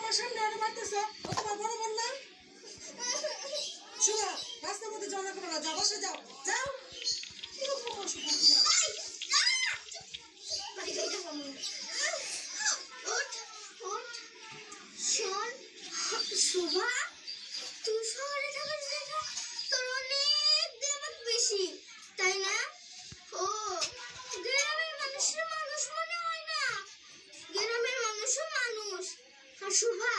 আমার সামনে আরে মারতেছো ও তোমার বড় বোন না শুনো রাস্তার মধ্যে ঝগড়া করো না যাও বসে যাও যাও কিরকম অসুবিধা শোভা তুই শহরে থাকার দেখা তোর অনেক দেমাগ বেশি তাই না ও গ্রামের মানুষের মানুষ মনে হয় না গ্রামের মানুষও মানুষ আর শোভা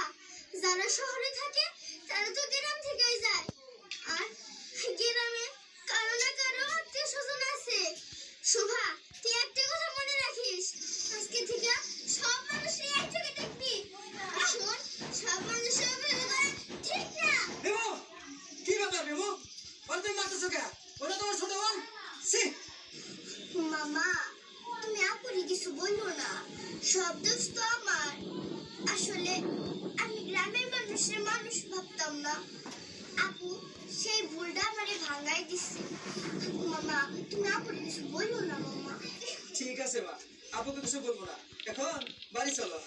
যারা শহরে থাকে তারা তো গ্রাম থেকেই যায় আর গ্রামে কারো না কারো আত্মীয় স্বজন আছে শোভা তুই একটা কথা মনে রাখিস আজকে থেকে সব মানুষই এক চোখে দেখবি এখন সব মানুষের ভেবে ঠিক না দেবো কি ব্যাপার দেবো ওর তুমি মারতেছো কে ওটা তোমার ছোট বোন সি মামা তুমি আপুরি কিছু বললো না সব দোষ তো আমার আসলে আমি গ্রামের মানুষের মানুষ ভাবতাম না আপু সেই ভুলটা আমারে ভাঙাই দিচ্ছে মামা তুমি আপুরি কিছু বললো না মামা ঠিক আছে মা আপুকে কিছু বলবো না এখন বাড়ি চলো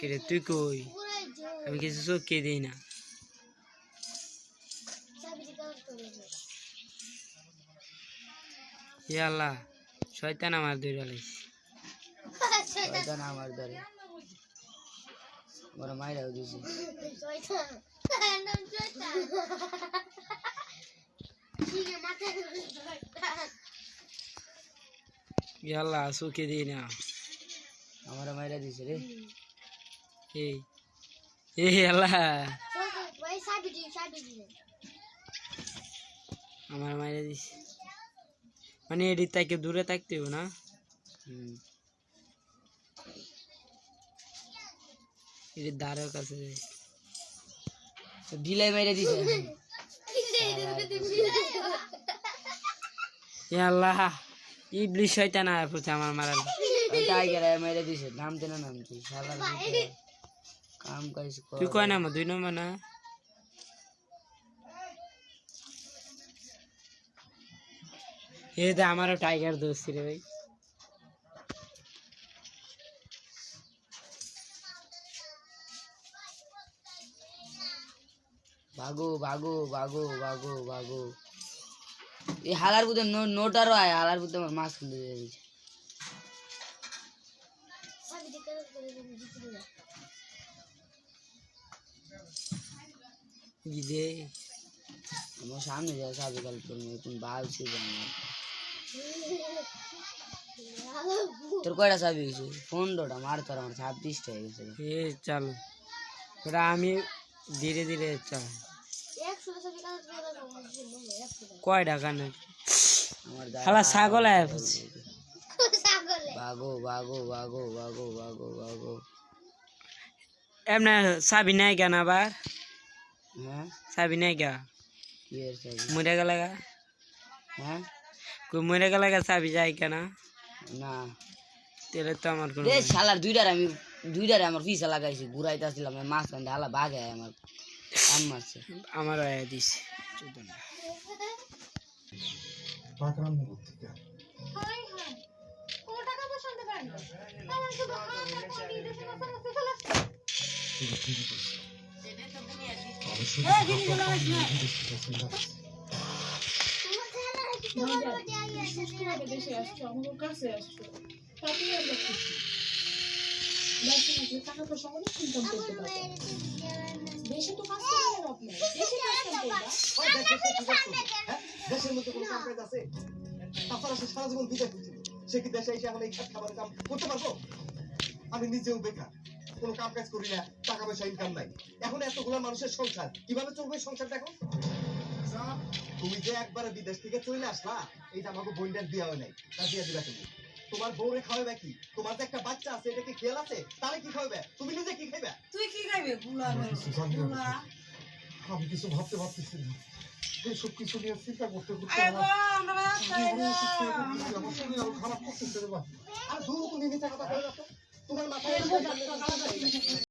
কেরে তুই কই আমি কিছু চোখকে দিই না ইয়া আল্লাহ শয়তান আমার দৌড়া লাইছে শয়তান আমার ধরে বড় মাইরাও দিছে ইয়া আল্লাহ চোখে দিই না আমার মাইরা দিছে রে এই এই আল্লাহ আমার মাইরা দিছে মানে এটি তাকে দূরে থাকতে হবে না এটি দ্বারের কাছে ঢিলাই মাইরা দিছে আল্লাহ ইবলিশ শয়তান আয়া পড়ছে আমার মারার টাইগার মাইরা দিছে নামতে না নামতে শালার কাম কাজ তুই কয় নাম 2 নম্বর না এটা আমারও টাইগার দোস্ত রে ভাই ভাগো ভাগো ভাগো ভাগো ভাগো এই হালার বুঝে নোটারও আয় হালার বুঝে আমার মাছ খুলে দিয়েছে দে আমার সামনে যায় সাবে কাল তোর নতুন বাল ছিল তোর কয়টা চাবি গেছে 15টা মার তোর আমার 26টা হয়ে গেছে এ চল ওটা আমি ধীরে ধীরে চল কয়টা কানে আমার শালা ছাগল আয় ভাগো ভাগো ভাগো ভাগো ভাগো ভাগো এমনি চাবি নাই কেন আবার হ্যাঁ চাবি নাই গা মরে গেল গা হ্যাঁ কই মরে গেল গা চাবি যায় কেন না তেলে তো আমার কোনো শালার দুইটারে আমার পিছা লাগাইছি ঘুরাইতে আসছিলাম মাছ কান্দে হালা বাঘে আমার আম মারছে আমার আয়া দিছে দেশের মধ্যে কোনো কাম কাজ আছে তাছাড়া সে সারা জীবন বিদেশ ছিল সে কি দেশে এসে এখন এই খাবার কাম করতে পারবো আমি নিজেও বেকার কোনো কাম কাজ করি না টাকা পয়সা ইনকাম নাই এখন এতগুলো মানুষের সংসার কিভাবে চলবে সংসার দেখো তুমি যে একবারে বিদেশ থেকে চলে আসলা এইটা আমাকে বইন্ডার দেওয়া হয় নাই তা দিয়ে দিবা তুমি তোমার বউরে খাওয়াবে কি তোমার যে একটা বাচ্চা আছে এটা কি খেয়াল আছে তাহলে কি খাওয়াবে তুমি নিজে কি খাইবে তুই কি খাইবি কিছু জানি না। আমি কিছু ভাবতে পারতেছি না, এইসব কিছু নিয়ে চিন্তা করতে করতে আমার শরীর আরো খারাপ করতেছে রে ভাই। আর দূর তুমি মিথ্যা কথা বলে যাচ্ছ, তোমার মাথায়